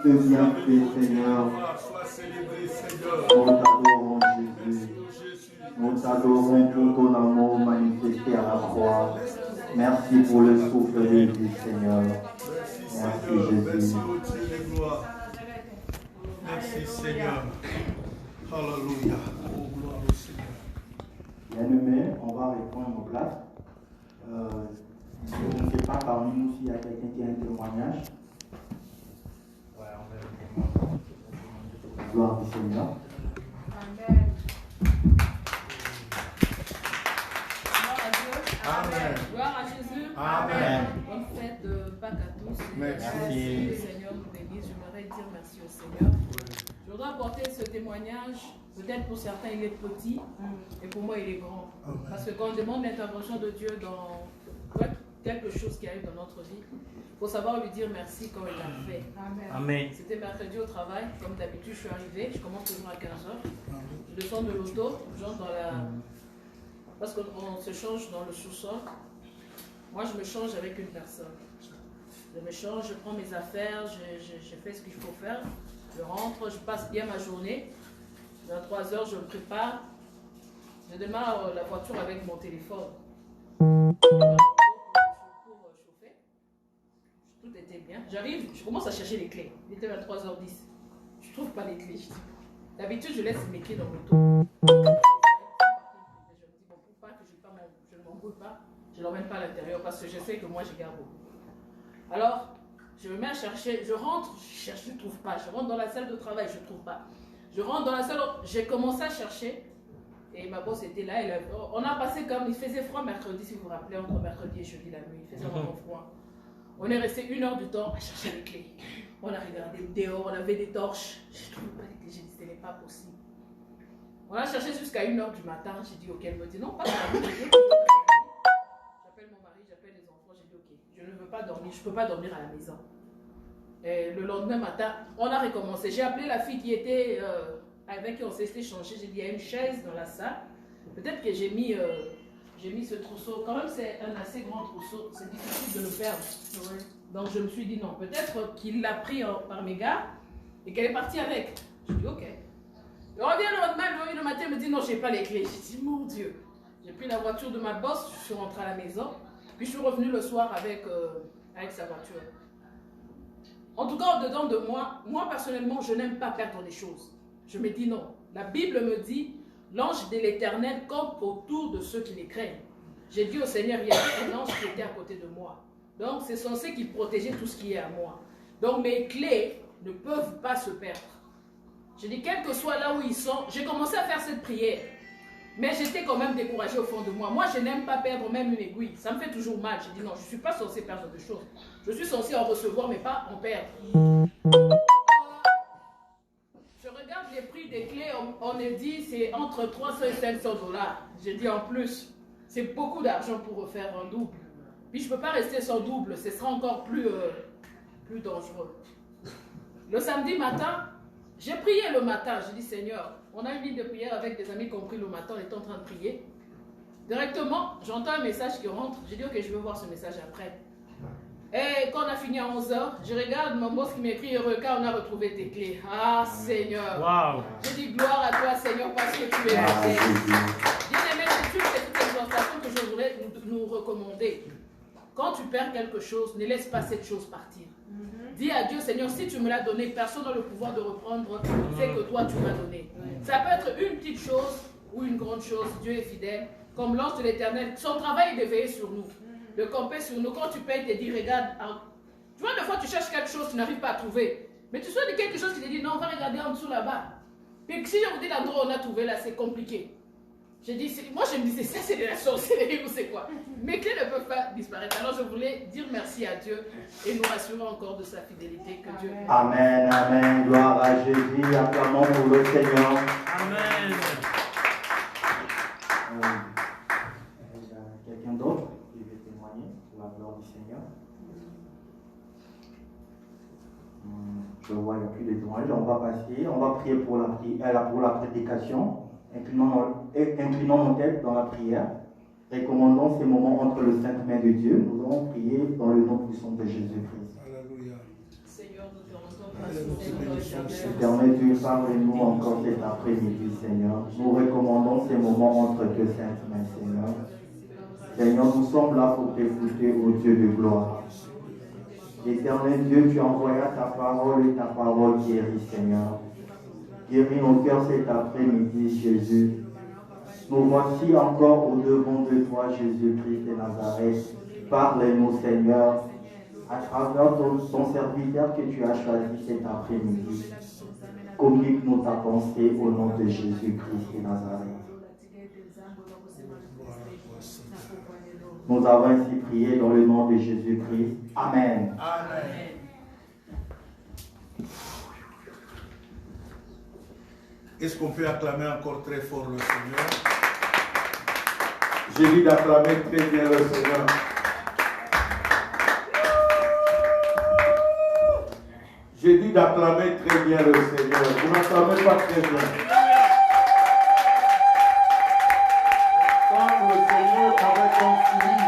de bienfaits, Seigneur. Nous t'adorons, Jésus. Nous t'adorons pour ton amour manifesté à la croix. Merci pour le souffle de vie, Seigneur. Merci, Jésus. Merci, Seigneur. Alléluia. Oh, gloire au Seigneur. Bien-aimés, on va reprendre nos places. Je ne sais pas parmi nous s'il y a quelqu'un qui a un témoignage. Ouais, on va le témoigner. Gloire du Seigneur. Amen. Amen. Gloire à Jésus. Amen. Bonne fête de Pâques à tous. Merci. Que le Seigneur nous bénisse. J'aimerais dire merci au Seigneur. Je voudrais apporter ce témoignage. Peut-être pour certains il est petit et pour moi il est grand. Parce que quand on demande l'intervention de Dieu dans quelque chose qui arrive dans notre vie, il faut savoir lui dire merci quand il l'a fait. Amen. C'était mercredi au travail. Comme d'habitude, je suis arrivée. Je commence toujours à 15h. Je descends de l'auto, j'entre dans la... Parce qu'on se change dans le sous-sol. Moi, je me change avec une personne. Je me change, je prends mes affaires, je fais ce qu'il faut faire. Je rentre, je passe bien ma journée. Dans 3 heures, je me prépare. Je démarre la voiture avec mon téléphone. Pour chauffer. Tout était bien. J'arrive, je commence à chercher les clés. Il était 23h10. Je ne trouve pas les clés. D'habitude, je laisse mes clés dans l'auto. Je me dis, bon, pour pas que je ne m'embrouille pas, je ne l'emmène pas à l'intérieur parce que je sais que moi, je garde beaucoup. Alors, je me mets à chercher. Je rentre, je cherche, je ne trouve pas. Je rentre dans la salle de travail, je ne trouve pas. Je rentre dans la salle, j'ai commencé à chercher. Et ma boss était là. On a passé comme, il faisait froid mercredi, si vous vous rappelez, entre mercredi et jeudi la nuit. Il faisait vraiment froid. On est resté 1 heure du temps à chercher les clés. On a regardé dehors, on avait des torches. Je ne trouve pas les clés, j'ai dit, ce n'est pas possible. On a cherché jusqu'à 1 heure du matin. J'ai dit, ok, elle me dit, non, pas ça. J'appelle mon mari, j'appelle les enfants. J'ai dit, ok, je ne veux pas dormir, je ne peux pas dormir à la maison. Et le lendemain matin, on a recommencé. J'ai appelé la fille qui était avec qui on s'est échangé. J'ai dit, il y a une chaise dans la salle. Peut-être que j'ai mis ce trousseau. Quand même, c'est un assez grand trousseau. C'est difficile de le perdre. Ouais. Donc, je me suis dit, non, peut-être qu'il l'a pris par mes gars et qu'elle est partie avec. J'ai dit, ok. Je reviens le lendemain, le matin, elle me dit, non, je n'ai pas les clés. J'ai dit, mon Dieu. J'ai pris la voiture de ma boss, je suis rentrée à la maison. Puis, je suis revenue le soir avec sa voiture. En tout cas, au-dedans de moi personnellement, je n'aime pas perdre des choses. Je me dis non. La Bible me dit, l'ange de l'Éternel campe autour de ceux qui les craignent. J'ai dit au Seigneur, il y a un ange qui était à côté de moi. Donc, c'est censé qu'il protégeait tout ce qui est à moi. Donc, mes clés ne peuvent pas se perdre. J'ai dit, quel que soit là où ils sont, j'ai commencé à faire cette prière. Mais j'étais quand même découragée au fond de moi. Moi, je n'aime pas perdre même une aiguille. Ça me fait toujours mal. J'ai dit non, je ne suis pas censée perdre des choses. Je suis censée en recevoir, mais pas en perdre. Je regarde les prix des clés. On me dit c'est entre 300 et 500 dollars. J'ai dit en plus, c'est beaucoup d'argent pour refaire un double. Puis je ne peux pas rester sans double. Ce sera encore plus dangereux. Le samedi matin, j'ai prié le matin. J'ai dit Seigneur, on a une ligne de prière avec des amis qui ont pris le matin, on est en train de prier. Directement, j'entends un message qui rentre. J'ai dit, ok, je vais voir ce message après. Et quand on a fini à 11h, je regarde mon boss qui m'écrit, Eureka, on a retrouvé tes clés. Ah, Seigneur. Wow. Je dis, gloire à toi, Seigneur, parce que tu es fidèle. Bien-aimé, c'est une petite exhortation que je voudrais nous recommander. Quand tu perds quelque chose, ne laisse pas cette chose partir. Dis à Dieu, Seigneur, si tu me l'as donné, personne n'a le pouvoir de reprendre ce que toi tu m'as donné. Ça peut être une petite chose ou une grande chose. Dieu est fidèle. Comme l'ange de l'Éternel, son travail est de veiller sur nous, de camper sur nous. Quand tu payes, il te dit, regarde. Tu vois, des fois, tu cherches quelque chose, tu n'arrives pas à trouver. Mais tu sais de quelque chose qui te dit, non, on va regarder en dessous là-bas. Puis si on vous dit l'endroit où on a trouvé là, c'est compliqué. Moi, je me disais, ça, c'est de la sorcellerie ou c'est quoi? Mes clés ne peuvent pas disparaître. Alors, je voulais dire merci à Dieu et nous rassurer encore de sa fidélité. Que Dieu... Amen, amen. Gloire à Jésus. Acclamons pour le Seigneur. Amen. Quelqu'un d'autre qui veut témoigner pour la gloire du Seigneur? Je vois, il n'y a plus de témoignages. On va passer. On va prier pour la prédication. Inclinons nos têtes dans la prière. Recommandons ces moments entre les saintes mains de Dieu. Nous allons prier dans le nom puissant de Jésus-Christ. Alléluia. Seigneur, nous te rendons grâce, Seigneur. Éternel Dieu, parle-nous encore cet après-midi, Seigneur. Nous recommandons ces moments entre tes saintes mains, Seigneur. Seigneur, nous sommes là pour t'écouter, ô Dieu de gloire. Éternel Dieu, tu envoyas ta parole et ta parole guérit, Seigneur. Guéris nos cœurs cet après-midi, Jésus. Nous voici encore au-devant de toi, Jésus-Christ de Nazareth. Parle-nous, Seigneur, à travers ton serviteur que tu as choisi cet après-midi. Communique-nous ta pensée au nom de Jésus-Christ de Nazareth. Nous avons ainsi prié dans le nom de Jésus-Christ. Amen. Amen. Est-ce qu'on peut acclamer encore très fort le Seigneur? J'ai dit d'acclamer très bien le Seigneur. J'ai dit d'acclamer très bien le Seigneur. Vous n'acclamez pas très bien. Quand le Seigneur avait construit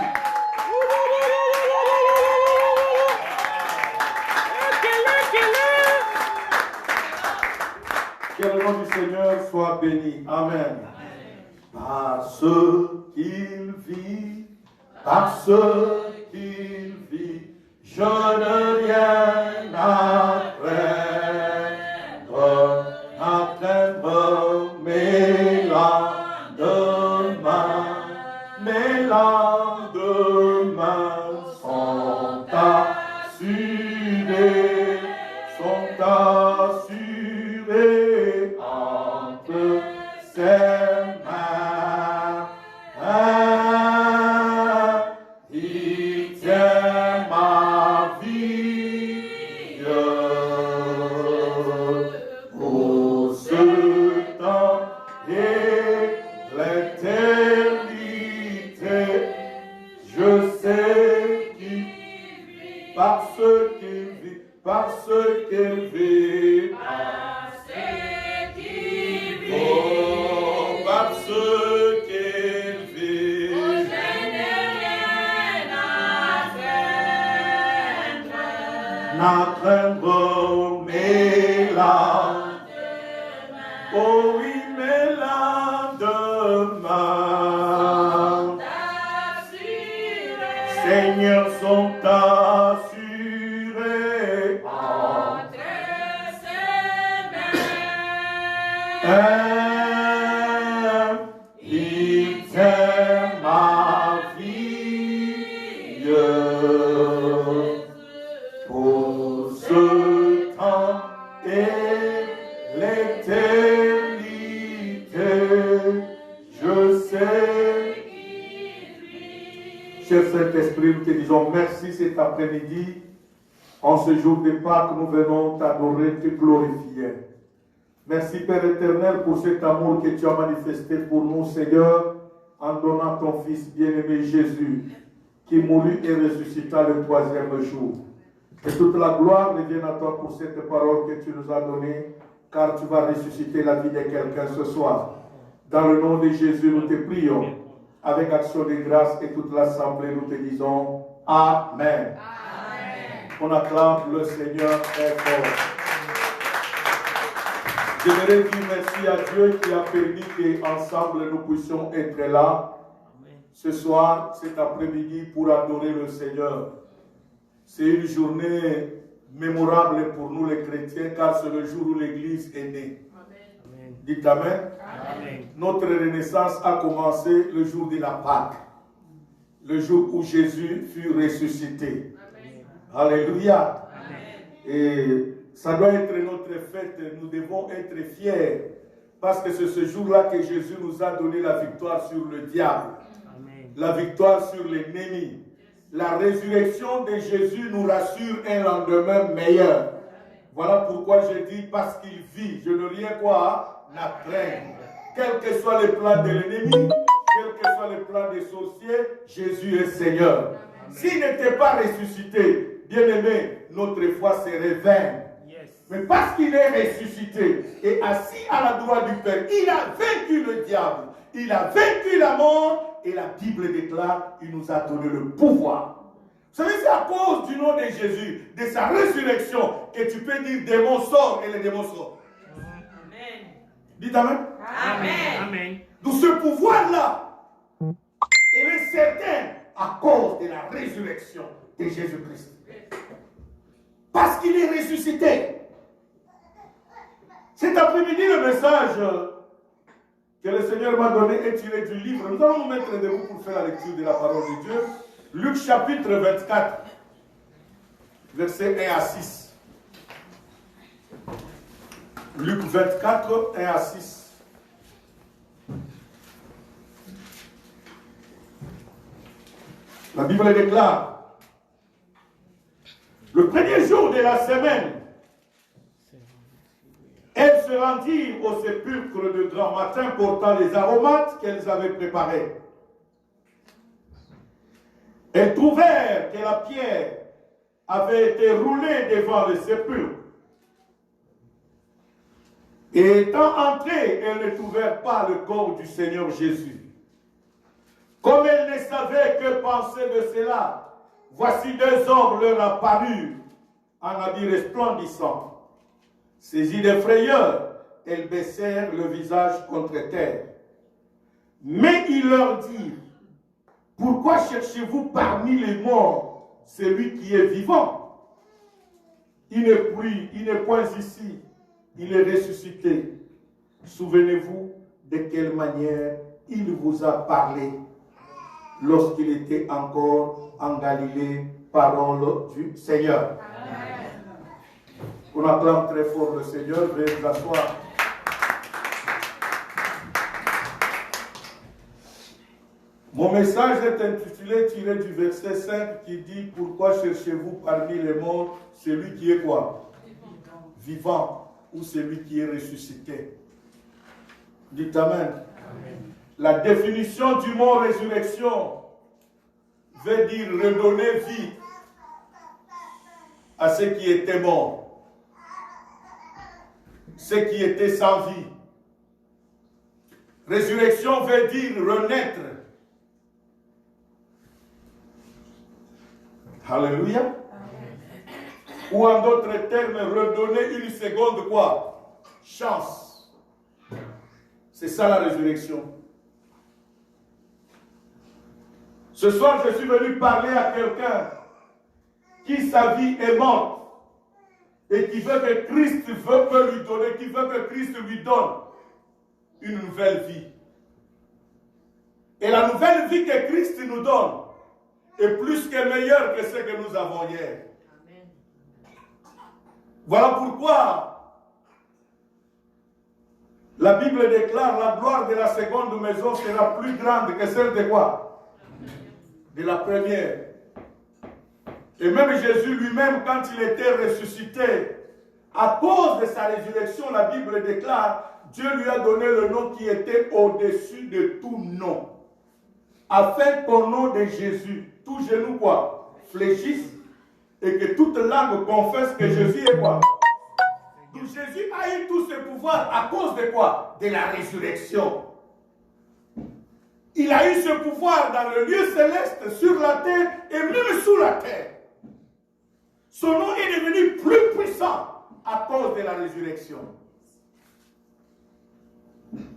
que le nom du Seigneur soit béni. Amen. Parce qu'il vit, parce qu'il vit, je n'ai rien à craindre, mes lendemains sont assurés, entre ses mains. Il tient ma vie pour ce temps et l'éternité. Je sais qu'il vit, parce qu'il vit, parce qu'il vit. Oh, parce qu'il vit. Oh, je n'ai rien à craindre, mes lendemains. Oh oui, mes lendemains. Seigneur, sont assurés entre ses mains. Il tient ma vie pour ce temps et l'éternité. Je sais. Cher Saint-Esprit, nous te disons merci cet après-midi. En ce jour de Pâques, nous venons t'adorer, te glorifier. Merci Père éternel pour cet amour que tu as manifesté pour nous, Seigneur, en donnant ton Fils bien-aimé Jésus, qui mourut et ressuscita le 3e jour. Que toute la gloire revienne à toi pour cette parole que tu nous as donnée, car tu vas ressusciter la vie de quelqu'un ce soir. Dans le nom de Jésus, nous te prions. Avec action de grâce et toute l'assemblée, nous te disons Amen. Amen. On acclame le Seigneur très fort. J'aimerais dire merci à Dieu qui a permis qu'ensemble nous puissions être là ce soir, cet après-midi, pour adorer le Seigneur. C'est une journée mémorable pour nous les chrétiens, car c'est le jour où l'Église est née. Amen. Dites Amen. Amen. Notre renaissance a commencé le jour de la Pâque, le jour où Jésus fut ressuscité. Amen. Alléluia. Amen. Et ça doit être notre fête, nous devons être fiers, parce que c'est ce jour-là que Jésus nous a donné la victoire sur le diable, Amen. La victoire sur l'ennemi. La résurrection de Jésus nous rassure un lendemain meilleur. Voilà pourquoi je dis, parce qu'il vit, je n'ai rien quoi à craindre. Quel que soit le plan de l'ennemi, quel que soit le plan des sorciers, Jésus est Seigneur. S'il n'était pas ressuscité, bien-aimé, notre foi serait vaine. Mais parce qu'il est ressuscité et assis à la droite du Père, il a vaincu le diable, il a vaincu la mort, et la Bible déclare qu'il nous a donné le pouvoir. Vous savez, c'est à cause du nom de Jésus, de sa résurrection, que tu peux dire démon sort et les démons sortent. Amen. Dites Amen. Amen. Amen. Donc ce pouvoir-là, il est certain à cause de la résurrection de Jésus-Christ. Parce qu'il est ressuscité. Cet après-midi, le message que le Seigneur m'a donné est tiré du livre. Nous allons nous mettre debout pour faire la lecture de la parole de Dieu. Luc chapitre 24, versets 1 à 6. Luc 24, 1 à 6. La Bible déclare, le premier jour de la semaine, elles se rendirent au sépulcre de grand matin portant les aromates qu'elles avaient préparés. Elles trouvèrent que la pierre avait été roulée devant le sépulcre. Et étant entrées, elles ne trouvèrent pas le corps du Seigneur Jésus. Comme elles ne savaient que penser de cela, voici deux hommes leur apparurent en habits resplendissants. Saisies de frayeur, elles baissèrent le visage contre terre. Mais il leur dit, pourquoi cherchez-vous parmi les morts celui qui est vivant? Il n'est point ici, il est ressuscité. Souvenez-vous de quelle manière il vous a parlé lorsqu'il était encore en Galilée, parole du Seigneur. Amen. On acclame très fort le Seigneur, veuillez vous asseoir. Mon message est intitulé, tiré du verset 5 qui dit, pourquoi cherchez-vous parmi les morts celui qui est quoi? Vivant, ou celui qui est ressuscité. Dites Amen. Amen. La définition du mot résurrection veut dire redonner vie à ceux qui étaient morts, ceux qui étaient sans vie. Résurrection veut dire renaître. Alléluia. Amen. Ou en d'autres termes, redonner une seconde quoi? Chance. C'est ça la résurrection. Ce soir, je suis venu parler à quelqu'un qui sa vie est morte et qui veut que Christ peut lui donner, qui veut que Christ lui donne une nouvelle vie. Et la nouvelle vie que Christ nous donne est plus que meilleure que ce que nous avons hier. Amen. Voilà pourquoi la Bible déclare la gloire de la seconde maison sera plus grande que celle de quoi? De la première. Et même Jésus lui-même, quand il était ressuscité, à cause de sa résurrection, la Bible déclare, Dieu lui a donné le nom qui était au-dessus de tout nom. Afin qu'au nom de Jésus, tout genou quoi? Fléchisse et que toute langue confesse que Jésus est quoi? Donc Jésus a eu tout ce pouvoir à cause de quoi? De la résurrection. Il a eu ce pouvoir dans le lieu céleste, sur la terre et même sous la terre. Son nom est devenu plus puissant à cause de la résurrection.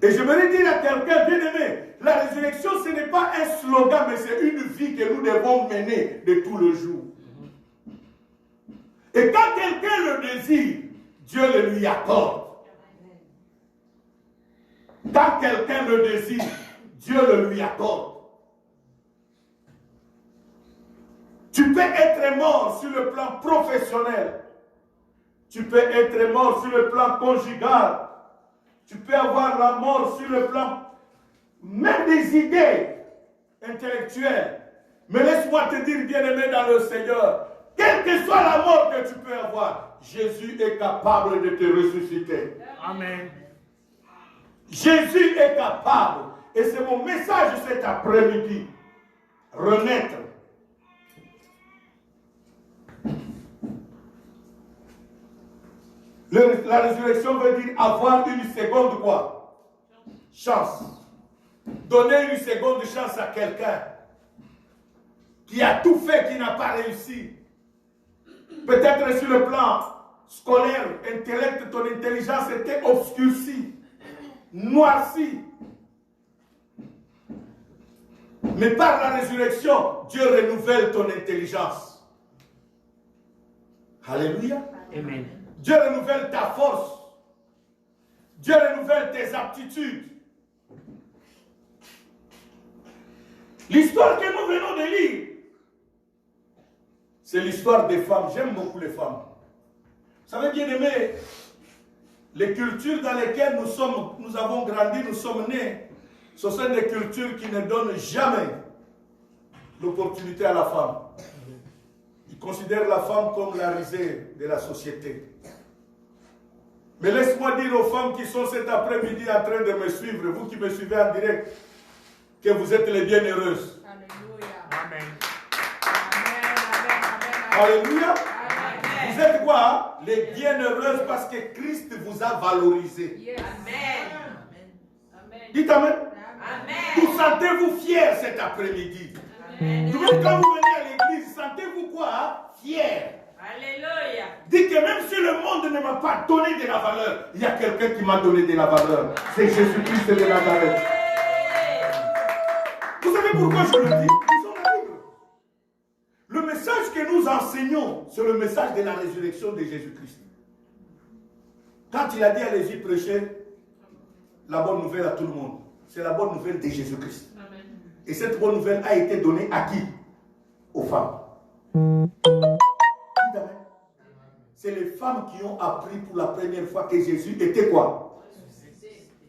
Et je voudrais dire à quelqu'un bien aimé, la résurrection ce n'est pas un slogan, mais c'est une vie que nous devons mener de tout le jour. Et quand quelqu'un le désire, Dieu le lui accorde. Quand quelqu'un le désire, Dieu le lui accorde. Tu peux être mort sur le plan professionnel. Tu peux être mort sur le plan conjugal. Tu peux avoir la mort sur le plan même des idées intellectuelles. Mais laisse-moi te dire, bien-aimé dans le Seigneur, quelle que soit la mort que tu peux avoir, Jésus est capable de te ressusciter. Amen. Jésus est capable. Et c'est mon message cet après-midi. Renaître. La résurrection veut dire avoir une seconde quoi? Chance. Donner une seconde chance à quelqu'un. qui a tout fait, qui n'a pas réussi. Peut-être sur le plan scolaire, intellect, ton intelligence était obscurcie, noircie. Mais par la résurrection, Dieu renouvelle ton intelligence. Alléluia. Amen. Dieu renouvelle ta force. Dieu renouvelle tes aptitudes. L'histoire que nous venons de lire, c'est l'histoire des femmes. J'aime beaucoup les femmes. Vous savez, bien aimé, les cultures dans lesquelles nous avons grandi, nous sommes nés, ce sont des cultures qui ne donnent jamais l'opportunité à la femme. Ils considèrent la femme comme la risée de la société. Mais laisse-moi dire aux femmes qui sont cet après-midi en train de me suivre, vous qui me suivez en direct, que vous êtes les bienheureuses. Alléluia. Amen. Alléluia. Vous êtes quoi? Hein? Les bienheureuses parce que Christ vous a valorisé. Yes. Amen. Amen. Dites Amen. Amen. Vous sentez-vous fiers cet après-midi? Amen. Quand vous venez à l'église, sentez-vous quoi? Hein? Fiers. Alléluia. Dites que même si le monde ne m'a pas donné de la valeur, il y a quelqu'un qui m'a donné de la valeur. C'est Jésus-Christ de Nazareth. Vous savez pourquoi je le dis? Lisons la Bible. Le message que nous enseignons, c'est le message de la résurrection de Jésus-Christ. Quand il a dit allez-y prêcher la bonne nouvelle à tout le monde, c'est la bonne nouvelle de Jésus-Christ. Et cette bonne nouvelle a été donnée à qui? Aux femmes. C'est les femmes qui ont appris pour la première fois que Jésus était quoi?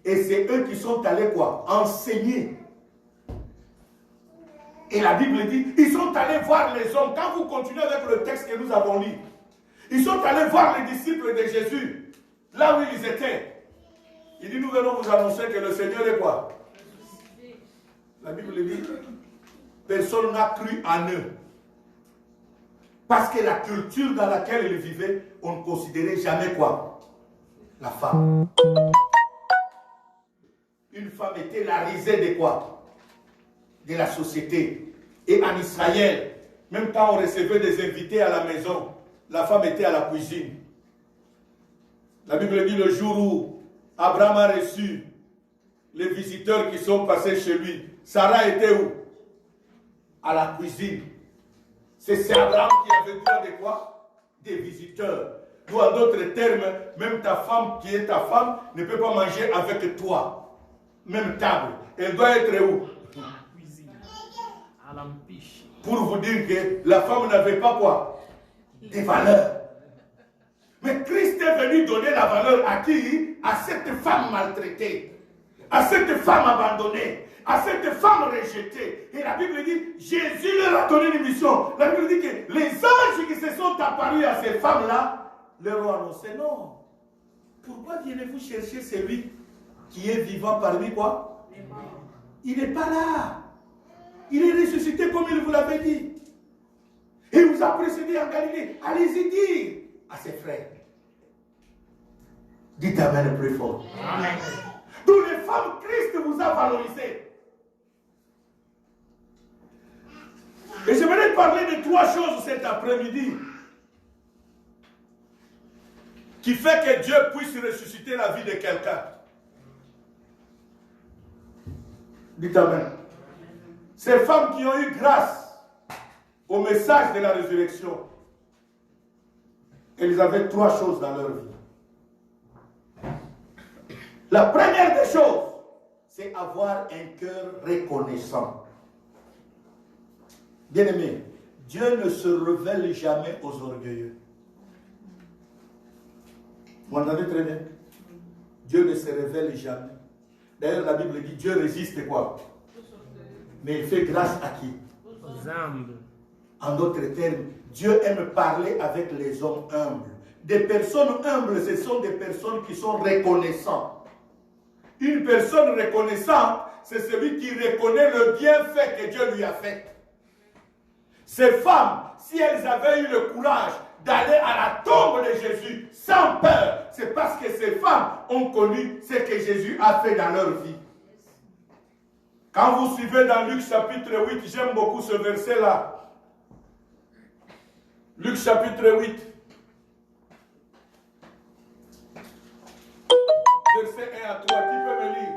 Et c'est eux qui sont allés quoi? Enseigner. Et la Bible dit, ils sont allés voir les hommes. Quand vous continuez avec le texte que nous avons lu, ils sont allés voir les disciples de Jésus, là où ils étaient. Il dit, nous venons vous annoncer que le Seigneur est quoi? La Bible dit, personne n'a cru en eux. Parce que la culture dans laquelle ils vivaient, on ne considérait jamais quoi? La femme. Une femme était la risée de quoi? De la société. Et en Israël, même quand on recevait des invités à la maison, la femme était à la cuisine. La Bible dit le jour où Abraham a reçu les visiteurs qui sont passés chez lui, Sarah était où? À la cuisine. C'est Abraham qui avait droit de quoi? Des visiteurs. Ou en d'autres termes, même ta femme qui est ta femme ne peut pas manger avec toi. Même table. Elle doit être où? À l'empiche. Pour vous dire que la femme n'avait pas quoi? Des valeurs. Mais Christ est venu donner la valeur à qui? À cette femme maltraitée. À cette femme abandonnée. À cette femme rejetée. Et la Bible dit, Jésus leur a donné une mission. La Bible dit que les anges qui se sont apparus à ces femmes-là, leur ont annoncé, non. Pourquoi venez-vous chercher celui qui est vivant parmi quoi? Il n'est pas là. Il est ressuscité comme il vous l'avait dit. Il vous a précédé en Galilée. Allez-y dire à ses frères. Dites Amen plus fort. Amen. Toutes les femmes, Christ vous a valorisé. Et j'aimerais parler de trois choses cet après-midi qui fait que Dieu puisse ressusciter la vie de quelqu'un. Dites Amen. Ces femmes qui ont eu grâce au message de la résurrection, elles avaient trois choses dans leur vie. La première des choses, c'est avoir un cœur reconnaissant. Bien-aimé, Dieu ne se révèle jamais aux orgueilleux. Vous entendez très bien? Dieu ne se révèle jamais. D'ailleurs, la Bible dit Dieu résiste quoi? Mais il fait grâce à qui? Aux humbles. En d'autres termes, Dieu aime parler avec les hommes humbles. Des personnes humbles, ce sont des personnes qui sont reconnaissantes. Une personne reconnaissante, c'est celui qui reconnaît le bienfait que Dieu lui a fait. Ces femmes, si elles avaient eu le courage d'aller à la tombe de Jésus sans peur, c'est parce que ces femmes ont connu ce que Jésus a fait dans leur vie. Quand vous suivez dans Luc chapitre 8, j'aime beaucoup ce verset-là. Luc chapitre 8. Verset 1 à 3. Qui peut me lire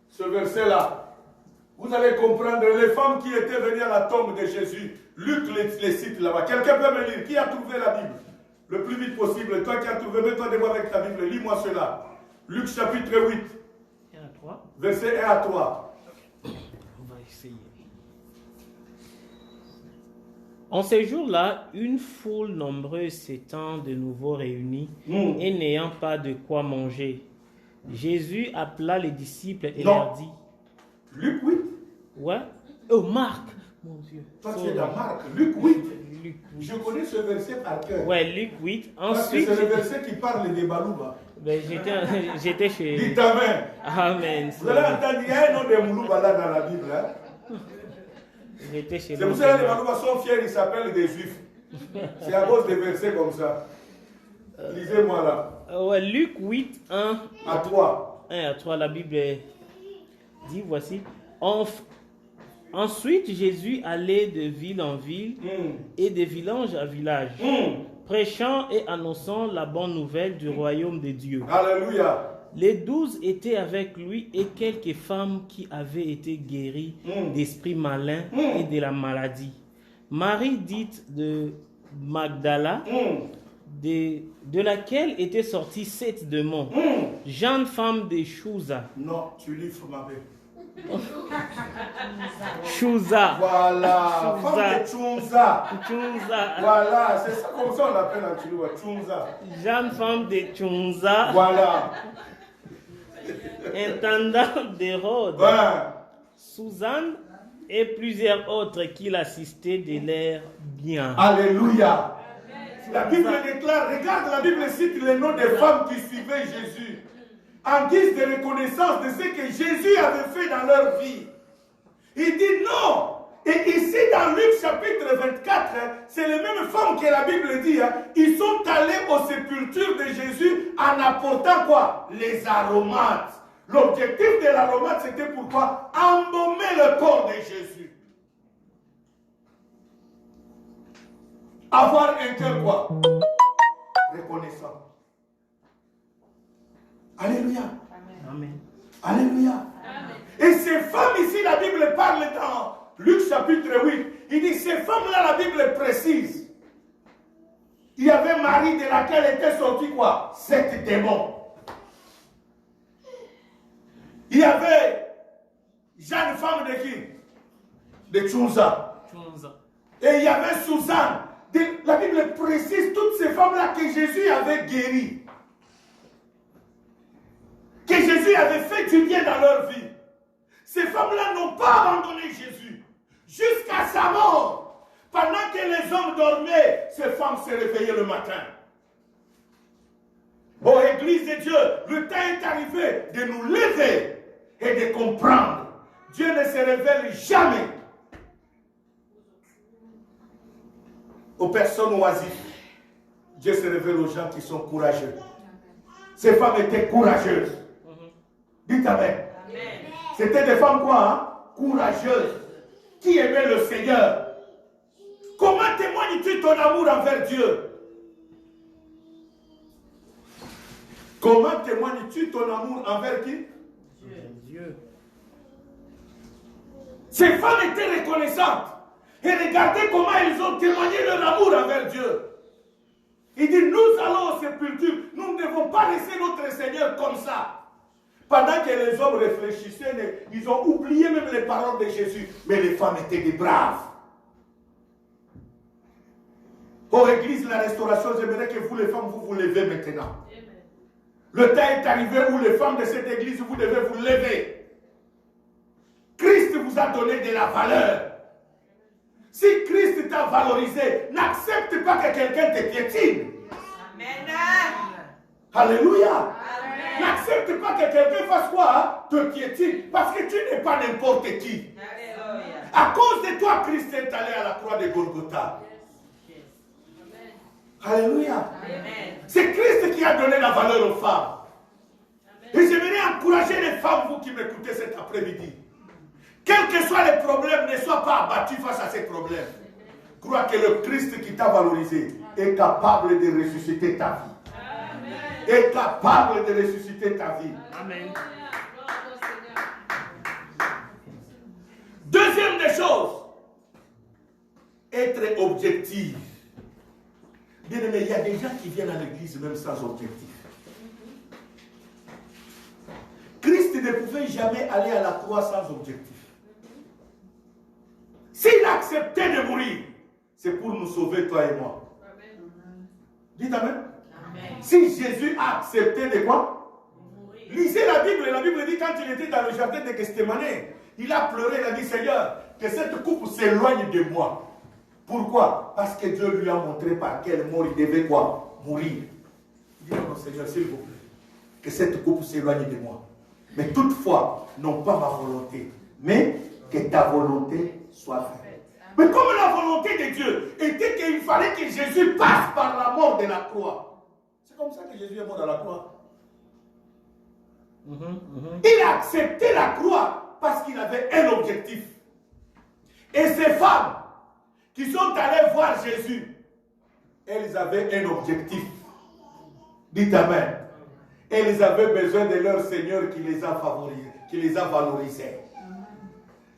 ce verset-là? Vous allez comprendre les femmes qui étaient venues à la tombe de Jésus. Luc les cite là-bas. Quelqu'un peut me lire? Qui a trouvé la Bible? Le plus vite possible. Toi qui as trouvé, mets-toi devant avec ta Bible. Lis-moi cela. Luc chapitre 8. 1 à 3. Verset 1 à 3. On va essayer. En ces jours-là, une foule nombreuse s'étant de nouveau réunie et n'ayant pas de quoi manger, Jésus appela les disciples et leur dit... Luc 8. Ouais. Oh, Marc. Mon Dieu. Toi, tu es dans Marc. Luc 8. Luc 8. Je connais ce verset par cœur. Ouais, Luc 8. Parce que Ensuite, c'est le verset qui parle des Balouba. ben, j'étais chez... Dites Amen. Amen. Vous allez entendre, il y a un nom de Moulouba là dans la Bible. Hein? J'étais chez C'est pour ça que les Balouba sont fiers, ils s'appellent des Juifs. C'est à cause des versets comme ça. Lisez-moi là. Ouais, Luc 8, 1 À 3. 1 à 3, la Bible dit, voici. Ensuite, Jésus allait de ville en ville et de village à village, prêchant et annonçant la bonne nouvelle du royaume de Dieu. Alléluia. Les 12 étaient avec lui et quelques femmes qui avaient été guéries d'esprits malins et de la maladie. Marie dite de Magdala, de laquelle étaient sortis 7 démons. Jeanne, femme de Chouza. Non, tu livres ma belle. Chouza. Voilà. Chouza. Femme de Tchounza. Chouza. Voilà, c'est ça comme ça on l'appelle en Tchouza. Tchounza. Jeanne, femme de Chouza. Voilà. Intendant d'Hérode. Voilà. Suzanne et plusieurs autres qui l'assistaient de l'air bien. Alléluia. La Bible déclare, regarde, la Bible cite les noms des femmes qui suivaient Jésus en guise de reconnaissance de ce que Jésus avait fait dans leur vie. Il dit non. Et ici dans Luc chapitre 24, c'est les mêmes femmes que la Bible dit, ils sont allés aux sépultures de Jésus en apportant quoi? Les aromates. L'objectif de l'aromate, c'était pourquoi? Embaumer le corps de Jésus. Avoir un cœur quoi? Reconnaissant. Alléluia. Amen. Alléluia. Amen. Et ces femmes ici, la Bible parle dans Luc chapitre 8. Il dit, ces femmes-là, la Bible précise. Il y avait Marie de laquelle était sorti quoi? 7 démons. Il y avait Jeanne, femme de qui? De Tchounza. Et il y avait Suzanne. La Bible précise toutes ces femmes-là que Jésus avait guéries. Que Jésus avait fait du bien dans leur vie. Ces femmes-là n'ont pas abandonné Jésus. Jusqu'à sa mort. Pendant que les hommes dormaient, ces femmes se réveillaient le matin. Oh, Église de Dieu, le temps est arrivé de nous lever et de comprendre. Dieu ne se révèle jamais aux personnes oisives. Dieu se révèle aux gens qui sont courageux. Ces femmes étaient courageuses. Dites Amen. C'était des femmes quoi? Hein? Courageuses. Qui aimaient le Seigneur. Comment témoignes-tu ton amour envers Dieu? Comment témoignes-tu ton amour envers qui? Dieu. Ces femmes étaient reconnaissantes. Et regardez comment ils ont témoigné leur amour envers Dieu. Il dit, nous allons aux sépultures. Nous ne devons pas laisser notre Seigneur comme ça. Pendant que les hommes réfléchissaient, ils ont oublié même les paroles de Jésus. Mais les femmes étaient des braves. Oh, Église, la restauration, j'aimerais que vous les femmes, vous vous levez maintenant. Le temps est arrivé où les femmes de cette église, vous devez vous lever. Christ vous a donné de la valeur. Si Christ t'a valorisé, n'accepte pas que quelqu'un te piétine. Amen. Alléluia. N'accepte pas que quelqu'un fasse quoi? Te piétine. Parce que tu n'es pas n'importe qui. Alléluia. À cause de toi, Christ est allé à la croix de Golgotha. Alléluia. C'est Christ qui a donné la valeur aux femmes. Amen. Et j'aimerais encourager les femmes, vous qui m'écoutez cet après-midi. Quels que soient les problèmes, ne sois pas abattu face à ces problèmes. Crois que le Christ qui t'a valorisé est capable de ressusciter ta vie. Est capable de ressusciter ta vie. Amen. Deuxième des choses, être objectif. Bien aimé, il y a des gens qui viennent à l'église même sans objectif. Christ ne pouvait jamais aller à la croix sans objectif. S'il acceptait de mourir, c'est pour nous sauver, toi et moi. Amen. Dites Amen. Amen. Si Jésus a accepté de quoi? Lisez la Bible dit quand il était dans le jardin de Gethsemane, il a pleuré, il a dit Seigneur, que cette coupe s'éloigne de moi. Pourquoi? Parce que Dieu lui a montré par quelle mort il devait quoi? Mourir. Il dit non Seigneur, s'il vous plaît, que cette coupe s'éloigne de moi. Mais toutefois, non pas ma volonté, mais que ta volonté soit faite. Mais comme la volonté de Dieu était qu'il fallait que Jésus passe par la mort de la croix. C'est comme ça que Jésus est mort à la croix. Il a accepté la croix parce qu'il avait un objectif. Et ces femmes qui sont allées voir Jésus, elles avaient un objectif. Dites Amen. Elles avaient besoin de leur Seigneur qui les a favorisés, qui les a valorisés.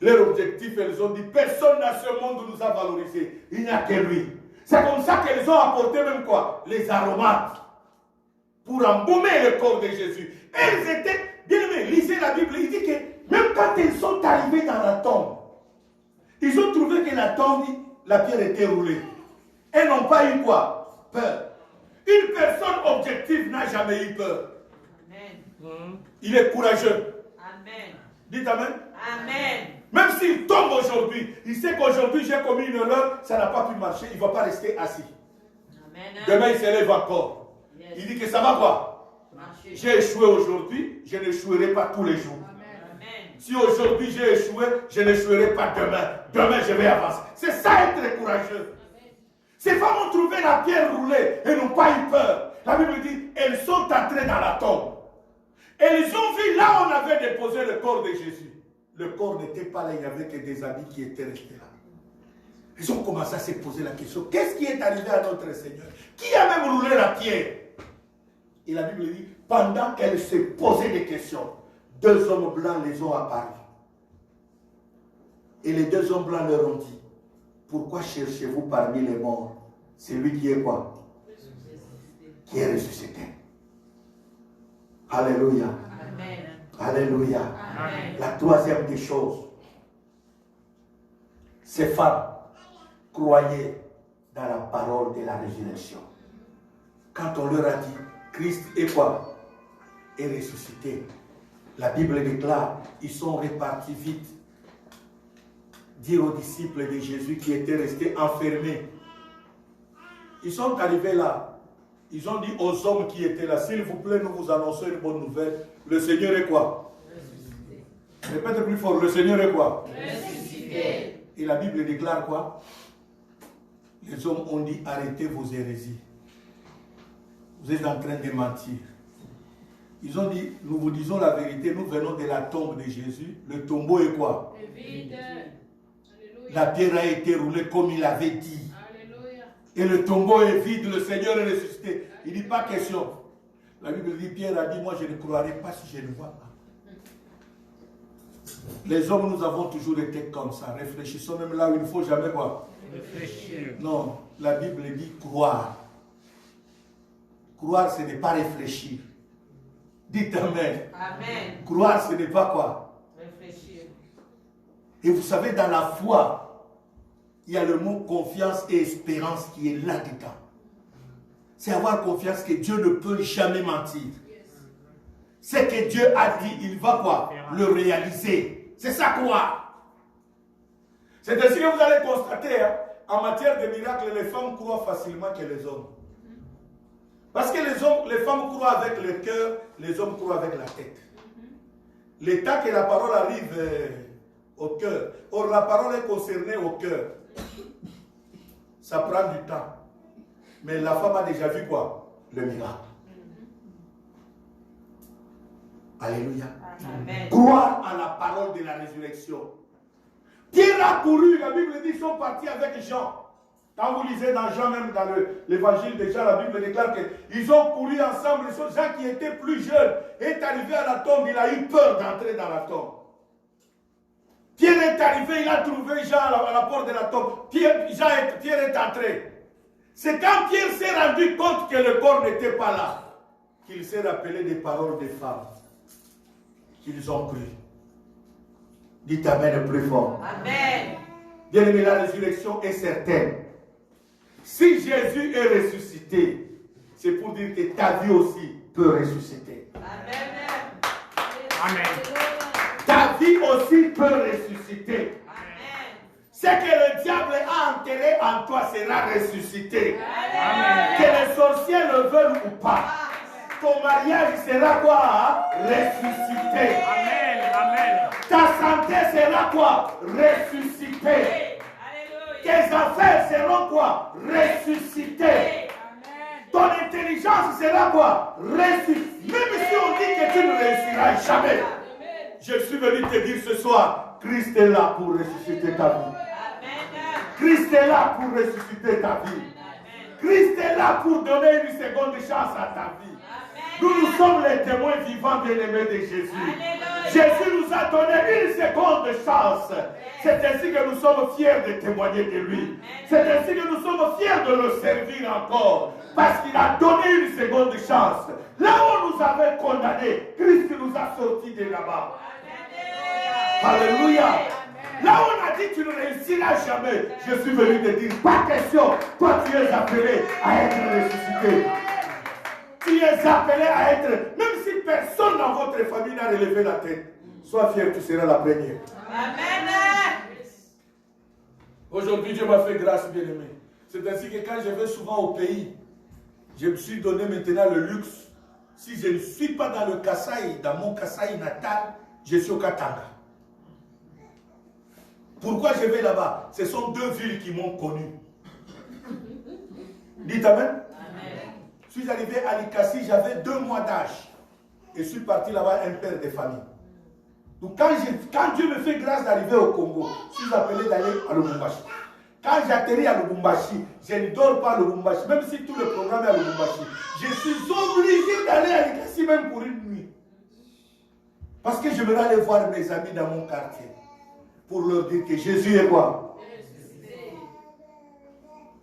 Leur objectif, elles ont dit, personne dans ce monde nous a valorisés. Il n'y a que lui. C'est comme ça qu'elles ont apporté même quoi? Les aromates. Pour embaumer le corps de Jésus. Elles étaient, bien aimées, lisez la Bible, il dit que même quand elles sont arrivées dans la tombe, ils ont trouvé que la tombe, la pierre était roulée. Elles n'ont pas eu quoi? Peur. Une personne objective n'a jamais eu peur. Amen. Il est courageux. Amen. Dites Amen. Amen. Même s'il tombe aujourd'hui, il sait qu'aujourd'hui j'ai commis une erreur, ça n'a pas pu marcher, il ne va pas rester assis. Amen. Demain il se lève encore. Yes. Il dit que ça va quoi? J'ai échoué aujourd'hui, je n'échouerai pas tous les jours. Amen. Si aujourd'hui j'ai échoué, je n'échouerai pas demain. Demain je vais avancer. C'est ça être courageux. Amen. Ces femmes ont trouvé la pierre roulée et n'ont pas eu peur. La Bible dit, elles sont entrées dans la tombe. Elles ont vu là où on avait déposé le corps de Jésus. Le corps n'était pas là, il n'y avait que des habits qui étaient restés là. Ils ont commencé à se poser la question, qu'est-ce qui est arrivé à notre Seigneur? Qui a même roulé la pierre? Et la Bible dit, pendant qu'elles se posaient des questions, deux hommes blancs les ont apparus. Et les deux hommes blancs leur ont dit, pourquoi cherchez-vous parmi les morts celui qui est quoi? Qui est ressuscité. Alléluia. Amen. Alléluia. Amen. La troisième des choses, ces femmes croyaient dans la parole de la résurrection. Quand on leur a dit, Christ est quoi? Est ressuscité. La Bible déclare, ils sont repartis vite. Dire aux disciples de Jésus qui étaient restés enfermés. Ils sont arrivés là. Ils ont dit aux hommes qui étaient là, s'il vous plaît, nous vous annonçons une bonne nouvelle. Le Seigneur est quoi? Ressuscité. Répète plus fort, le Seigneur est quoi? Ressuscité. Et la Bible déclare quoi? Les hommes ont dit, arrêtez vos hérésies. Vous êtes en train de mentir. Ils ont dit, nous vous disons la vérité, nous venons de la tombe de Jésus. Le tombeau est quoi? Est vide. La pierre a été roulée comme il avait dit. Alléluia. Et le tombeau est vide, le Seigneur est ressuscité. Il dit pas question. La Bible dit, Pierre a dit, moi je ne croirai pas si je ne vois pas. Les hommes, nous avons toujours été comme ça. Réfléchissons même là où il ne faut jamais quoi? Réfléchir. Non, la Bible dit croire. Croire, ce n'est pas réfléchir. Dites Amen. Amen. Croire, ce n'est pas quoi? Réfléchir. Et vous savez, dans la foi, il y a le mot confiance et espérance qui est là-dedans. C'est avoir confiance que Dieu ne peut jamais mentir. Ce que Dieu a dit, il va quoi? Le réaliser. C'est ça croire. C'est ainsi que vous allez constater, hein, en matière de miracles, les femmes croient facilement que les hommes. Parce que les femmes croient avec le cœur, les hommes croient avec la tête. Le temps que la parole arrive au cœur. Or, la parole est concernée au cœur. Ça prend du temps. Mais la femme a déjà vu quoi? Le miracle. Alléluia. Amen. Croire à la parole de la résurrection. Pierre a couru, la Bible dit, ils sont partis avec Jean. Quand vous lisez dans Jean, même dans l'évangile de Jean, la Bible déclare qu'ils ont couru ensemble. Jean qui était plus jeune est arrivé à la tombe, il a eu peur d'entrer dans la tombe. Pierre est arrivé, il a trouvé Jean à la porte de la tombe. Pierre est entré. C'est quand Pierre s'est rendu compte que le corps n'était pas là, qu'il s'est rappelé des paroles des femmes qu'ils ont cru. Dites Amen le plus fort. Amen. Bien aimé, la résurrection est certaine. Si Jésus est ressuscité, c'est pour dire que ta vie aussi peut ressusciter. Amen. Amen. Ta vie aussi peut ressusciter. Amen. Ce que le diable a enterré en toi sera ressuscité. Amen. Que les sorciers le veulent ou pas. Ton mariage sera quoi? Ressuscité. Amen. Amen. Ta santé sera quoi? Ressuscité. Tes affaires seront quoi? Ressuscitées. Ton intelligence sera quoi? Ressuscitée. Même si on dit que tu ne réussiras jamais. Je suis venu te dire ce soir, Christ est là pour ressusciter ta vie. Christ est là pour ressusciter ta vie. Christ est là pour donner une seconde chance à ta vie. Nous sommes les témoins vivants bien-aimés de Jésus. Jésus nous a donné une seconde chance. C'est ainsi que nous sommes fiers de témoigner de lui. C'est ainsi que nous sommes fiers de le servir encore. Parce qu'il a donné une seconde chance. Là où on nous avait condamnés, Christ nous a sortis de là-bas. Alléluia. Là où on a dit tu ne réussiras jamais, je suis venu te dire, pas question. Toi tu es appelé à être ressuscité. Tu es appelé à être, même si personne dans votre famille n'a relevé la tête, sois fier, tu seras la première. Amen. Aujourd'hui, Dieu m'a fait grâce, bien-aimé. C'est ainsi que quand je vais souvent au pays, je me suis donné maintenant le luxe. Si je ne suis pas dans le Kasaï, dans mon Kasaï natal, je suis au Katanga. Pourquoi je vais là-bas? Ce sont deux villes qui m'ont connu. Dites Amen. Je suis arrivé à Likasi, j'avais 2 mois d'âge. Et je suis parti là-bas, un père de famille. Donc quand Dieu me fait grâce d'arriver au Congo, je suis appelé d'aller à Lubumbashi. Quand j'atterris à Lubumbashi, je ne dors pas à Lubumbashi, même si tout le programme est à Lubumbashi. Je suis obligé d'aller à Likasi même pour une nuit. Parce que je vais aller voir mes amis dans mon quartier. Pour leur dire que Jésus est quoi?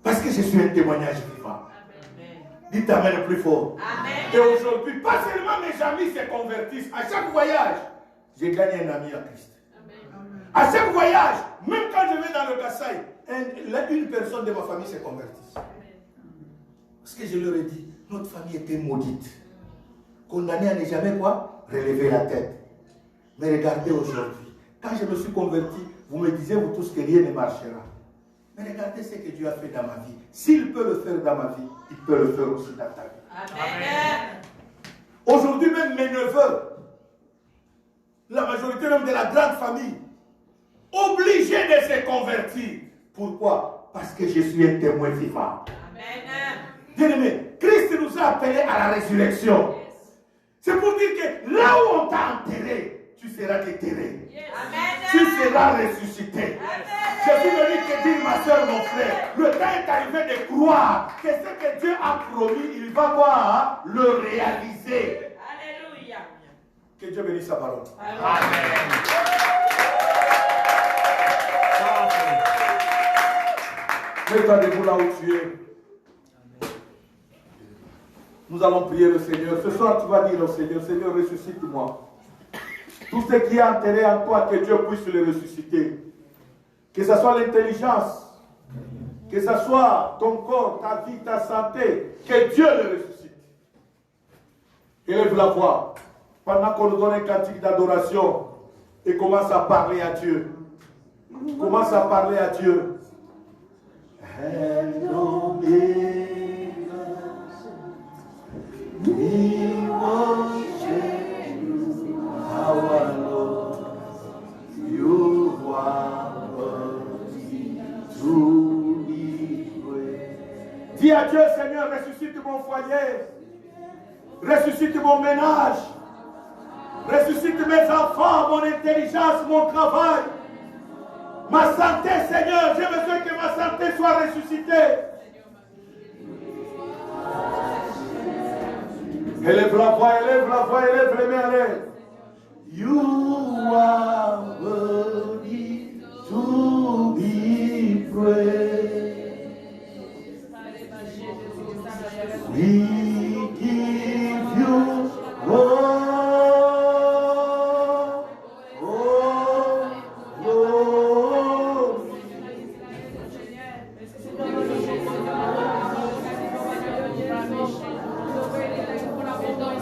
Parce que je suis un témoignage vivant. Dites Amen le plus fort. Amen. Et aujourd'hui, pas seulement mes amis se convertissent. À chaque voyage, j'ai gagné un ami à Christ. Amen. À chaque voyage, même quand je vais dans le Kasaï, une personne de ma famille se convertit. Parce que je leur ai dit, notre famille était maudite. Condamnée à ne jamais quoi? Relever la tête. Mais regardez aujourd'hui, quand je me suis converti, vous me disiez vous tous que rien ne marchera. Mais regardez ce que Dieu a fait dans ma vie. S'il peut le faire dans ma vie, il peut le faire aussi dans ta vie. Amen. Aujourd'hui même mes neveux, la majorité même de la grande famille, obligés de se convertir. Pourquoi? Parce que je suis un témoin vivant. Amen. Bien-aimé, Christ nous a appelés à la résurrection. C'est pour dire que là où on t'a enterré, tu seras déterré. Amen. Tu seras ressuscité. Amen. Je suis venu te dire, ma soeur, mon frère, le temps est arrivé de croire que ce que Dieu a promis, il va quoi? Le réaliser. Alléluia. Que Dieu bénisse sa parole. Amen. Mets-toi debout là où tu es. Nous allons prier le Seigneur. Ce soir, tu vas dire au Seigneur, Seigneur, ressuscite-moi. Tout ce qui est enterré en toi, que Dieu puisse le ressusciter. Que ce soit l'intelligence, que ce soit ton corps, ta vie, ta santé, que Dieu le ressuscite. Élève la voix pendant qu'on nous donne un cantique d'adoration et commence à parler à Dieu. Commence à parler à Dieu. Dis à Dieu, Seigneur, ressuscite mon foyer, ressuscite mon ménage, ressuscite mes enfants, mon intelligence, mon travail. Ma santé, Seigneur, j'ai besoin que ma santé soit ressuscitée. Élève la voix, élève la voix, élève les mains, élève. You are worthy to be praised. We give you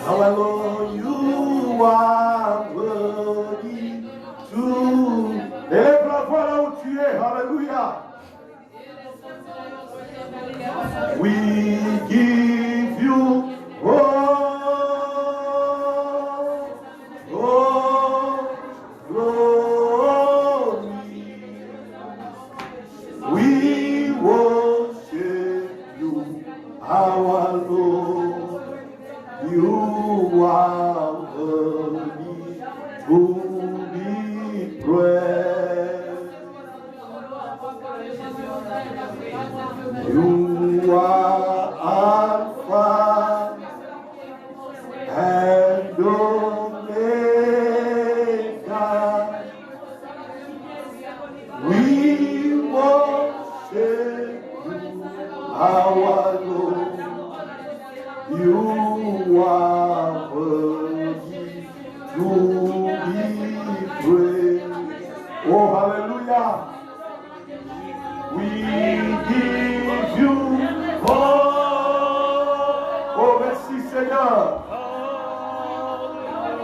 our Lord, you are worthy to. Élève la voix là où tu es, alléluia. We give you glory. We worship you, our Lord. You are worthy to be praised. You are Alpha and Omega. We worship you, our Lord. You are worthy to be praised. Oh, hallelujah. We give you all. Oh, merci Seigneur.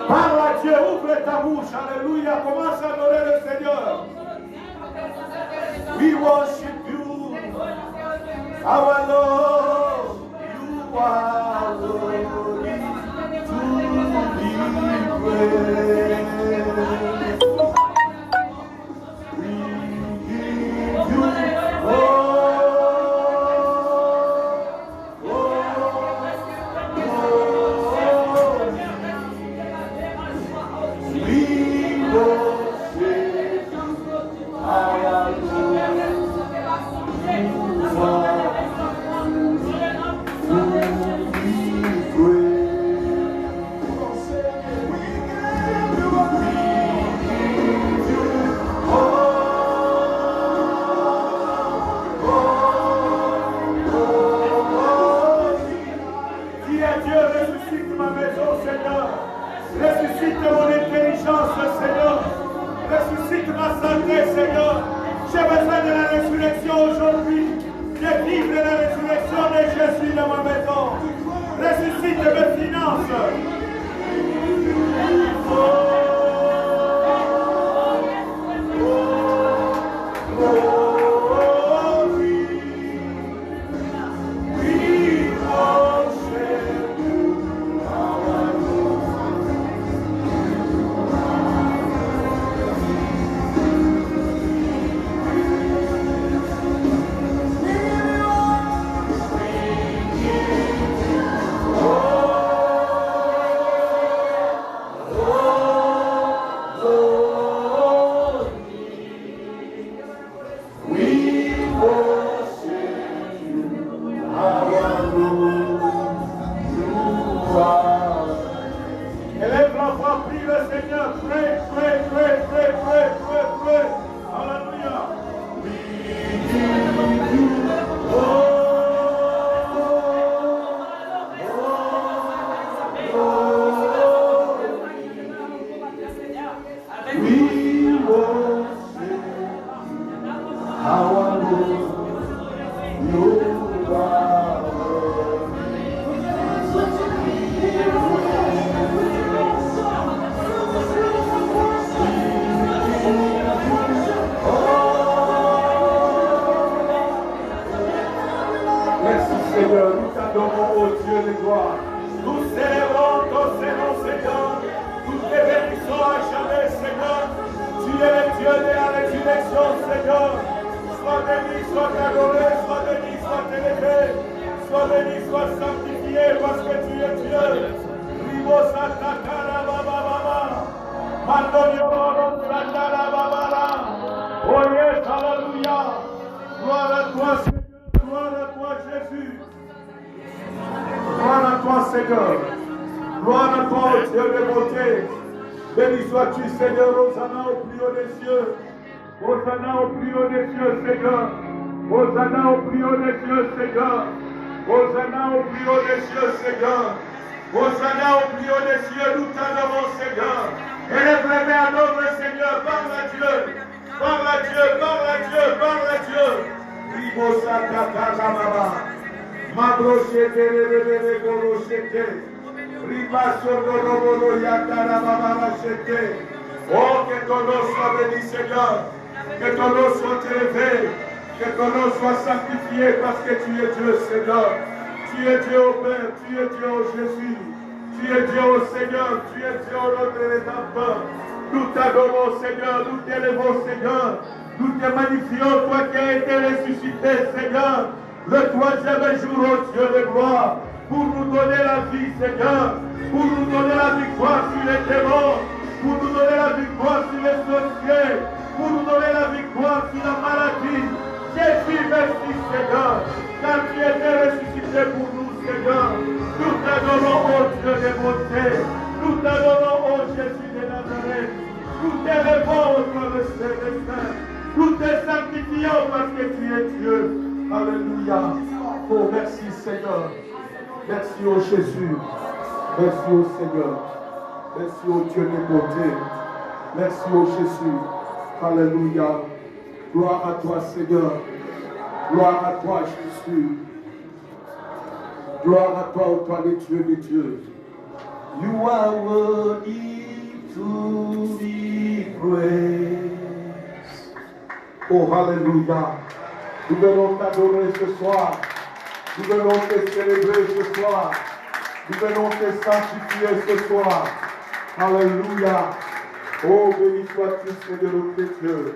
Parle à Dieu, ouvre ta bouche. Alléluia. Commence à adorer le Seigneur. We worship you, our Lord. You are worthy to be praised. We give you Ressuscite mon intelligence, Seigneur. Ressuscite ma santé, Seigneur. J'ai besoin de la résurrection aujourd'hui. De vivre la résurrection de Jésus dans ma maison. Ressuscite mes finances. Élève la voix, prie le Seigneur, prie. Alléluia. Seigneur, nous t'adorons au Dieu de gloire. Nous célébrons ton Seigneur, Seigneur. Nous te bénissons à jamais, Seigneur. Tu es le Dieu de la résurrection, Seigneur. Sois béni, sois adoré, sois béni, sois élevé. Sois béni, sois sanctifié parce que tu es Dieu. Ribo Satakara Baba Baba. Mandonio Satara Baba Baba. Oh yes, alléluia. Gloire à toi, Seigneur. Gloire à toi, Jésus. Gloire à toi, Seigneur. Gloire à toi, ô Dieu de beauté. Béni sois-tu, Seigneur. Hosanna au plus haut des cieux. Hosanna au plus haut des cieux, Seigneur. Hosanna au plus haut des cieux, Seigneur. Hosanna au plus haut des cieux, Seigneur. Hosanna au plus haut des cieux, nous t'adorons, Seigneur. Élève les mains à l'œuvre, Seigneur. Parle à Dieu. Parle à Dieu, parle à Dieu, parle à Dieu. Ribosa Katarababa. Mabrochete, Rebebe, Gorochete. Ribaso, Robolo, Yakarababa, Chete. Oh, que ton nom soit béni, Seigneur. Que ton nom soit élevé. Que ton nom soit sanctifié parce que tu es Dieu, Seigneur. Tu es Dieu au Père, tu es Dieu au Jésus. Tu es Dieu au Seigneur, tu es Dieu au Notre Rédempteur. Nous t'adorons, Seigneur, nous t'élevons, Seigneur. Nous te magnifions, toi qui as été ressuscité, Seigneur. Le troisième jour, ô Dieu de gloire, pour nous donner la vie, Seigneur. Pour nous donner la victoire sur les démons. Pour nous donner la victoire sur les sorciers. Pour nous donner la victoire sur la maladie. Jésus, merci, Seigneur. Car tu étais ressuscité pour nous, Seigneur. Nous t'adorons, ô Dieu de beauté. Nous t'adorons, ô Jésus de Nazareth. Nous t'élevons, ô toi le Saint-Saint. Nous te sanctifions parce que tu es Dieu. Alléluia. Oh, merci, Seigneur. Merci, ô Jésus. Merci, ô Seigneur. Merci, ô Dieu de beauté. Merci, ô Jésus. Alléluia. Gloire à toi, Seigneur. Gloire à toi, Jésus. Gloire à toi, ô toi, le Dieu des dieux. You are worthy to be praised. Oh, Alléluia. Nous venons t'adorer ce soir. Nous venons te célébrer ce soir. Nous venons te sanctifier ce soir. Alléluia. Oh, béni sois-tu, Seigneur notre Dieu.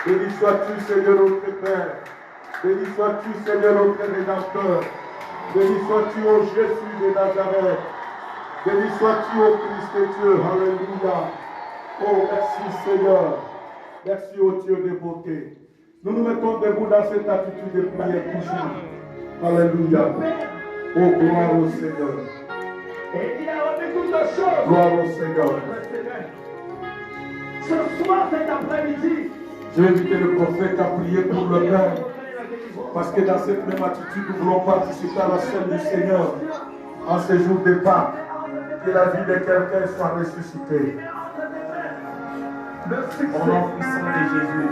Béni sois-tu, Seigneur notre Père. Béni sois-tu, Seigneur notre Rédempteur. Béni sois-tu, ô Jésus de Nazareth. Béni sois-tu, ô Christ de Dieu. Alléluia. Oh, merci, Seigneur. Merci, ô Dieu de beauté. Nous nous mettons debout dans cette attitude de prière toujours. Alléluia. Oh, gloire au Seigneur. Gloire au Seigneur. Ce soir, cet après-midi, j'ai invité le prophète à prier pour le Père. Parce que dans cette même attitude, nous voulons participer à la scène du Seigneur en ce jour de Pâques. Que la vie de quelqu'un soit ressuscitée. Au nom puissant de Jésus.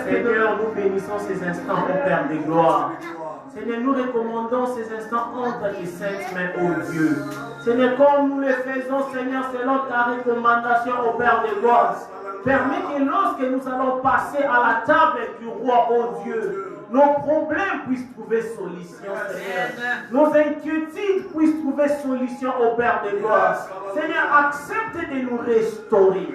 Seigneur, nous bénissons ces instants au Père des gloires. Seigneur, nous recommandons ces instants entre tes saintes mains, ô Dieu. Seigneur, comme nous le faisons, Seigneur, selon ta recommandation au Père des gloires, permets que lorsque nous allons passer à la table du roi, ô Dieu, nos problèmes puissent trouver solution, Seigneur. Nos inquiétudes puissent trouver solution au Père des gloires. Seigneur, accepte de nous restaurer.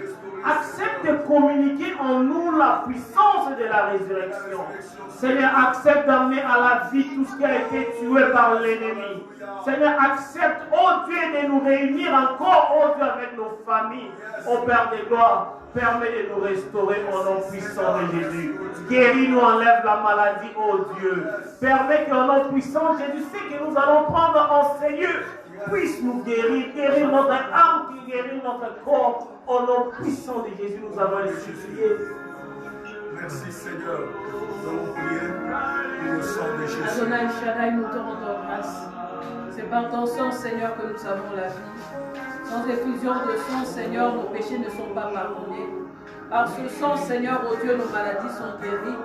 Accepte de communiquer en nous la puissance de la résurrection. Seigneur, accepte d'amener à la vie tout ce qui a été tué par l'ennemi. Seigneur, accepte, ô Dieu, de nous réunir encore, ô Dieu, avec nos familles. Ô Père des gloires, permets de nous restaurer au nom puissant de Jésus. Guéris-nous, enlève la maladie, ô Dieu. Permets qu'au nom puissant de Jésus, ce que nous allons prendre en Seigneur puisse nous guérir, guérir notre âme, qui guérit notre corps. Au nom puissant de Jésus, nous avons supplié. Merci Seigneur. Nous allons prier pour le sang de Jésus. Adonai Shaddai, nous te rendons grâce. C'est par ton sang, Seigneur, que nous avons la vie. Sans effusion de sang, Seigneur, nos péchés ne sont pas pardonnés. Par ce sang, Seigneur, oh Dieu, nos maladies sont guéries.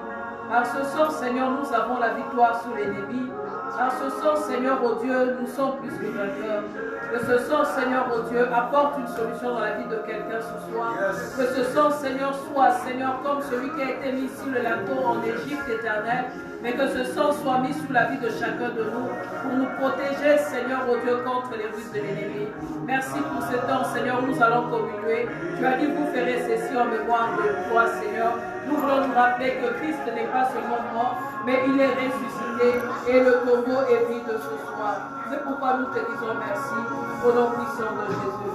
Par ce sang, Seigneur, nous avons la victoire sur l'ennemi. Par ce sang, Seigneur, oh Dieu, nous sommes plus que vainqueurs. Que ce sang, Seigneur, oh Dieu, apporte une solution dans la vie de quelqu'un ce soir. Que ce sang, Seigneur, soit, Seigneur, comme celui qui a été mis sur le lateau en Égypte éternelle. Mais que ce sang soit mis sous la vie de chacun de nous pour nous protéger, Seigneur, oh Dieu, contre les ruses de l'ennemi. Merci pour ce temps, Seigneur, où nous allons communier. Tu as dit, vous ferez ceci en mémoire de toi, Seigneur. Nous voulons nous rappeler que Christ n'est pas seulement mort, mais il est ressuscité et le tombeau est vide ce soir. C'est pourquoi nous te disons merci au nom puissant de Jésus.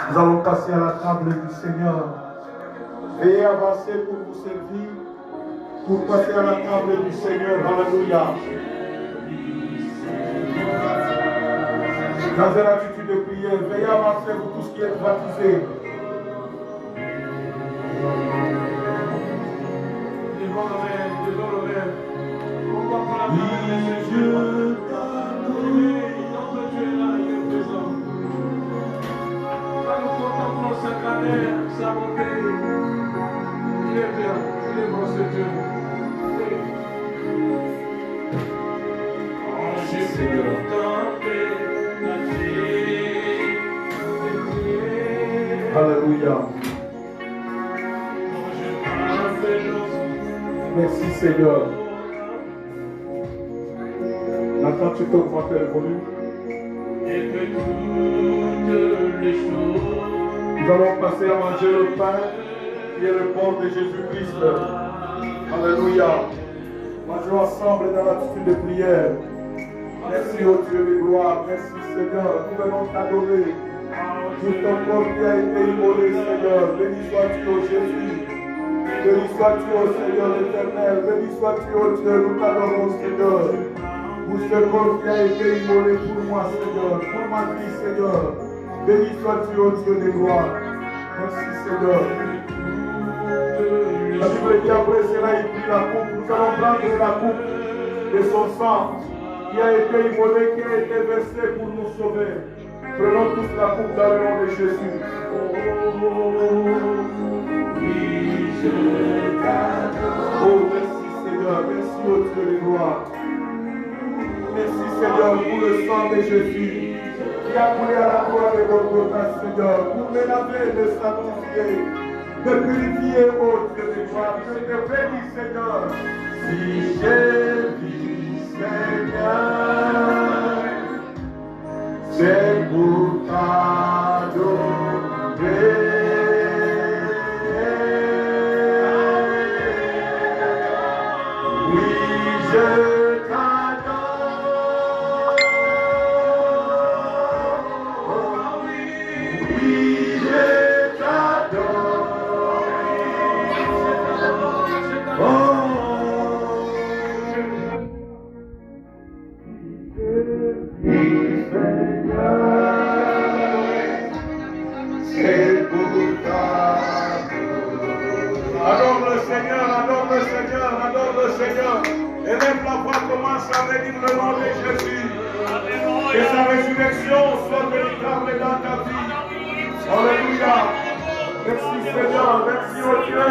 Nous allons passer à la table du Seigneur. Veuillez avancer pour vous servir, pour passer à la table du Seigneur. Alléluia. Dans une attitude de prière, veuillez avancer pour tout ce qui est baptisé. Sa bonté, il est bien, il est bon ce Dieu. Je peux contempler la vie. Alléluia. Merci Seigneur. Maintenant tu peux augmenter le volume. Et que toutes les choses. Nous allons passer à manger le pain qui est le corps de Jésus-Christ. Alléluia. Mangeons ensemble dans l'attitude de prière. Merci au Dieu de gloire. Merci Seigneur. Nous venons t'adorer. Pour ton corps qui a été immolé, Seigneur. Béni sois-tu, ô Jésus. Béni sois-tu, ô Seigneur éternel. Béni sois-tu, ô Dieu. Nous t'adorons, Seigneur. Pour ce corps qui a été immolé pour moi, Seigneur. Pour ma vie, Seigneur. Béni sois-tu, ô Dieu de gloire. Merci Seigneur. La Bible dit après cela, il prit la coupe. Nous allons prendre la coupe de son sang qui a été immolé, qui a été versé pour nous sauver. Prenons tous la coupe dans le nom de Jésus. Oh, merci Seigneur. Merci ô Dieu de gloire. Merci Seigneur pour le sang de Jésus qui a coulé à la croix de Golgotha, Seigneur, pour me laver, me sanctifier, me purifier, ô Dieu de gloire. Je te bénis, Seigneur. Si j'ai vu, Seigneur, c'est pour t'adorer. Oui, je Seigneur, et même la voix commence à bénir le nom de Jésus. Que sa résurrection soit véritable dans ta vie. Alléluia. Merci Seigneur, merci au Dieu.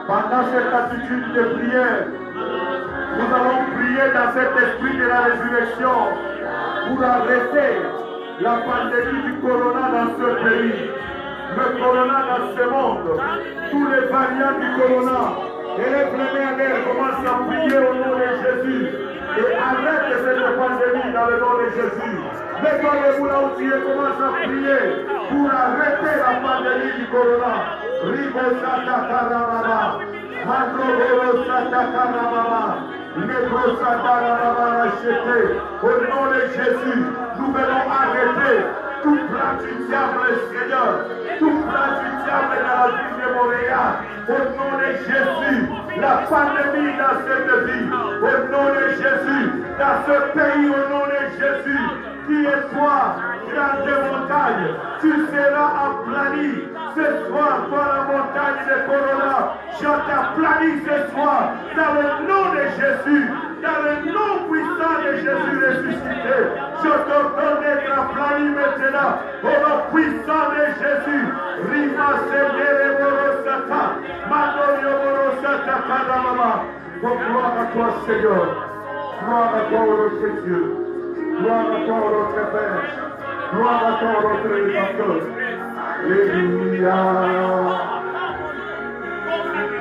Pendant cette attitude de prière, nous allons prier dans cet esprit de la résurrection pour arrêter la pandémie du corona dans ce pays, le corona dans ce monde, tous les variants du corona. Élève les mains en l'air, commence à prier au nom de Jésus et arrête cette pandémie dans le nom de Jésus. Décollez-vous là où tu es, commence à prier pour arrêter la pandémie du corona. Ribo Sata Karababa, Mandro Sata Karababa, Negro Sata Karababa Rachete. Au nom de Jésus, nous venons arrêter tout plan du diable, Seigneur, tout plan du diable dans la ville de Montréal. Au nom de Jésus, la pandémie dans cette vie. Au nom de Jésus, dans ce pays, au nom de Jésus, qui est toi, grande montagne, tu seras aplani ce soir par la montagne de Corona. Je t'aplanis ce soir dans le nom de Jésus, dans le nom puissant de Jésus ressuscité. Je t'ordonne d'être aplani maintenant au nom puissant de Jésus. Rima Seigneur Morosata, Mandorio Morosata Kadamama. Gloire à toi, Seigneur. Gloire à toi, notre Dieu. Gloire à toi, notre Père. Gloire à toi, notre Rédempteur. Alléluia.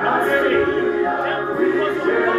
Alléluia. Oui, Jésus,